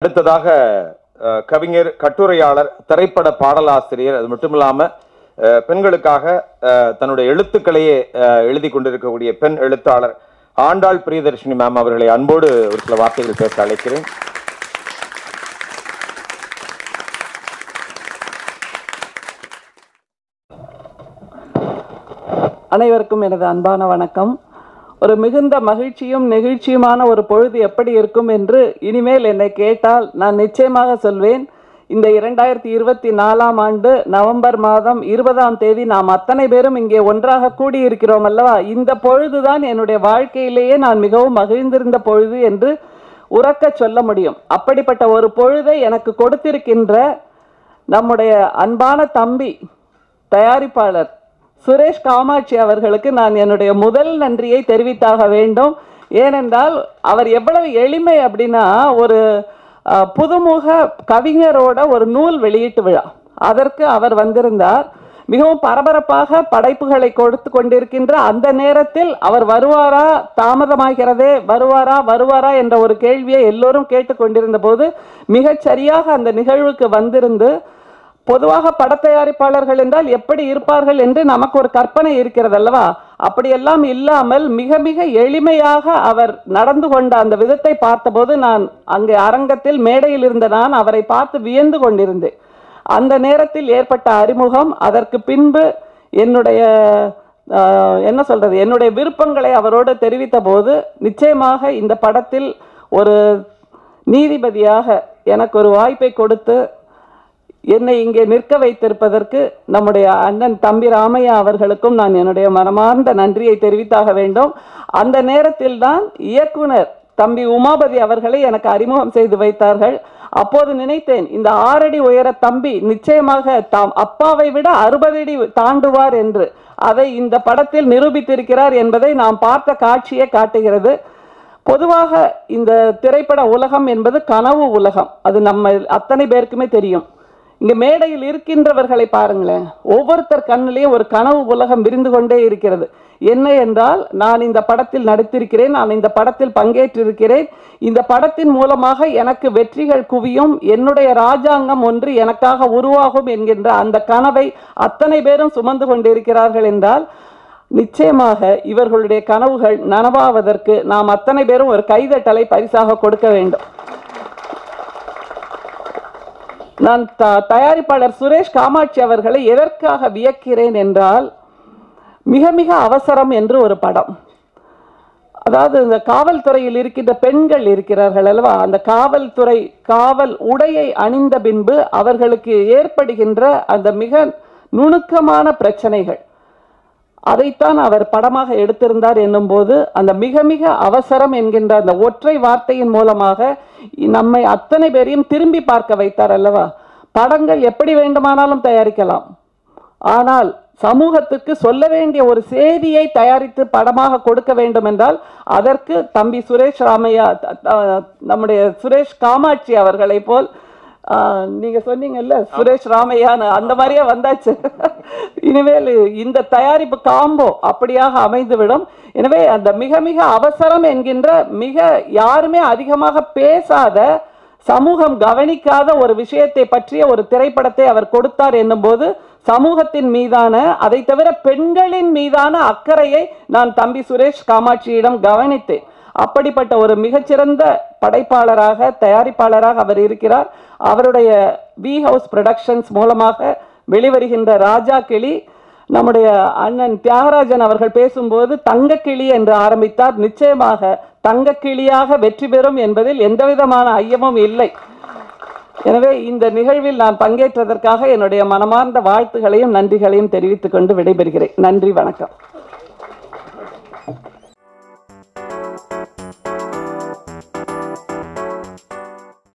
அடுத்ததாக கவிஞர், கட்டுரையாளர், திரைப்பட பாடலாசிரியர், அது மட்டுமில்லாம பெண்களுக்காக தன்னுடைய எழுத்துக்களையே எழுதி கொண்டிருக்கக்கூடிய பெண் எழுத்தாளர் ஆண்டாள் பிரியதர்ஷினி மேம் அவர்களை அன்போடு ஒரு சில வார்த்தைகள் பேச அழைக்கிறேன். அனைவருக்கும் எனது அன்பான வணக்கம். ஒரு மிகுந்த மகிழ்ச்சியும் நெகிழ்ச்சியுமான ஒரு பொழுது எப்படி இருக்கும் என்று இனிமேல் என்னை கேட்டால் நான் நிச்சயமாக சொல்வேன். இந்த 2024ஆம் ஆண்டு நவம்பர் மாதம் 20ஆம் தேதி நாம் அத்தனை பேரும் இங்கே ஒன்றாக கூடியிருக்கிறோம் அல்லவா? இந்த பொழுதுதான் என்னுடைய வாழ்க்கையிலேயே நான் மிகவும் மகிழ்ந்திருந்த பொழுது என்று உறக்க சொல்ல முடியும். அப்படிப்பட்ட ஒரு பொழுதை எனக்கு கொடுத்திருக்கின்ற நம்முடைய அன்பான தம்பி தயாரிப்பாளர் சுரேஷ் காமாட்சி அவர்களுக்கு நான் என்னுடைய முதல் நன்றியை தெரிவித்தாக வேண்டும். ஏனென்றால் அவர் எவ்வளவு எளிமை அப்படின்னா, ஒரு புதுமுக கவிஞரோட ஒரு நூல் வெளியீட்டு விழா, அதற்கு அவர் வந்திருந்தார். மிகவும் பரபரப்பாக படைப்புகளை கொடுத்து கொண்டிருக்கின்ற அந்த நேரத்தில் அவர் வருவாரா, தாமதமாகிறதே, வருவாரா என்ற ஒரு கேள்வியை எல்லோரும் கேட்டுக்கொண்டிருந்த போது மிகச்சரியாக அந்த நிகழ்வுக்கு வந்திருந்து, பொதுவாக படத்தயாரிப்பாளர்கள் என்றால் எப்படி இருப்பார்கள் என்று நமக்கு ஒரு கற்பனை இருக்கிறது அல்லவா? அப்படியெல்லாம் இல்லாமல் மிக மிக எளிமையாக அவர் நடந்து கொண்ட அந்த விதத்தை பார்த்தபோது நான் அங்கே அரங்கத்தில் மேடையில் இருந்த நான் அவரை பார்த்து வியந்து கொண்டிருந்தேன். அந்த நேரத்தில் ஏற்பட்ட அறிமுகம், அதற்கு பின்பு என்னுடைய என்னுடைய விருப்பங்களை அவரோடு தெரிவித்த போது நிச்சயமாக இந்த படத்தில் ஒரு நீதிபதியாக எனக்கு ஒரு வாய்ப்பை கொடுத்து என்னை இங்கே நிற்க வைத்திருப்பதற்கு நம்முடைய அண்ணன் தம்பி ராமையா அவர்களுக்கும் நான் என்னுடைய மனமார்ந்த நன்றியை தெரிவித்தாக வேண்டும். அந்த நேரத்தில் தான் இயக்குனர் தம்பி உமாபதி அவர்களை எனக்கு அறிமுகம் செய்து வைத்தார்கள். அப்போது நினைத்தேன், இந்த 6 அடி உயர தம்பி நிச்சயமாக தாம் அப்பாவை விட 60 அடி தாண்டுவார் என்று. அதை இந்த படத்தில் நிரூபித்திருக்கிறார் என்பதை நாம் பார்த்த காட்சியே காட்டுகிறது. பொதுவாக இந்த திரைப்பட உலகம் என்பது கனவு உலகம், அது நம்ம அத்தனை பேருக்குமே தெரியும். இங்க மேடையில் இருக்கின்றவர்களை பாருங்களேன், ஒவ்வொருத்தர் கண்ணிலேயும் ஒரு கனவு உலகம் விரிந்து கொண்டே இருக்கிறது. என்ன என்றால், நான் இந்த படத்தில் நடித்திருக்கிறேன், நான் இந்த படத்தில் பங்கேற்றிருக்கிறேன், இந்த படத்தின் மூலமாக எனக்கு வெற்றிகள் குவியும், என்னுடைய ராஜாங்கம் ஒன்று எனக்காக உருவாகும் என்கின்ற அந்த கனவை அத்தனை பேரும் சுமந்து கொண்டிருக்கிறார்கள் என்றால், நிச்சயமாக இவர்களுடைய கனவுகள் நனவாவதற்கு நாம் அத்தனை பேரும் ஒரு கைதட்டலை பரிசாக கொடுக்க வேண்டும். நான் தயாரிப்பாளர் சுரேஷ் காமாட்சி அவர்களை எதற்காக வியக்கிறேன் என்றால், மிக மிக அவசரம் என்று ஒரு படம், அதாவது இந்த காவல்துறையில் இருக்கின்ற பெண்கள் இருக்கிறார்கள் அல்லவா, அந்த காவல் உடையை அணிந்த பின்பு அவர்களுக்கு ஏற்படுகின்ற அந்த மிக நுணுக்கமான பிரச்சனைகள், அதைத்தான் அவர் படமாக எடுத்திருந்தார் என்னும் போது, அந்த மிக மிக அவசரம் என்கின்ற அந்த ஒற்றை வார்த்தையின் மூலமாக நம்மை அத்தனை பேரையும் திரும்பி பார்க்க வைத்தார் அல்லவா? படங்கள் எப்படி வேண்டுமானாலும் தயாரிக்கலாம், ஆனால் சமூகத்துக்கு சொல்ல வேண்டிய ஒரு செய்தியை தயாரித்து படமாக கொடுக்க வேண்டும் என்றால் அதற்கு தம்பி சுரேஷ் ராமையா, நம்முடைய சுரேஷ் காமாட்சி அவர்களை போல், நீங்க சொன்னீங்கல்ல சுரேஷ் ராமையான்னு, அந்த மாதிரியே வந்தாச்சு. இனிமேல் இந்த தயாரிப்பு காம்போ அப்படியாக அமைந்துவிடும். எனவே அந்த மிக மிக அவசரம் என்கின்ற, மிக யாருமே அதிகமாக பேசாத, சமூகம் கவனிக்காத ஒரு விஷயத்தை பற்றிய ஒரு திரைப்படத்தை அவர் கொடுத்தார் என்னும் போது, சமூகத்தின் மீதான, அதை தவிர பெண்களின் மீதான அக்கறையை நான் தம்பி சுரேஷ் காமாட்சியிடம் கவனித்தேன். அப்படிப்பட்ட ஒரு மிகச்சிறந்த படைப்பாளராக, தயாரிப்பாளராக அவர் இருக்கிறார். அவருடைய வி ஹவுஸ் ப்ரொடக்ஷன்ஸ் மூலமாக வெளிவருகின்ற ராஜா கிளி, நம்முடைய அண்ணன் தியாகராஜன் அவர்கள் பேசும்போது தங்கக்கிளி என்று ஆரம்பித்தார். நிச்சயமாக தங்கக்கிளியாக வெற்றி பெறும் என்பதில் எந்தவிதமான ஐயமும் இல்லை. எனவே இந்த நிகழ்வில் நான் பங்கேற்றதற்காக என்னுடைய மனமார்ந்த வாழ்த்துகளையும் நன்றிகளையும் தெரிவித்துக் கொண்டு விடைபெறுகிறேன். நன்றி, வணக்கம்.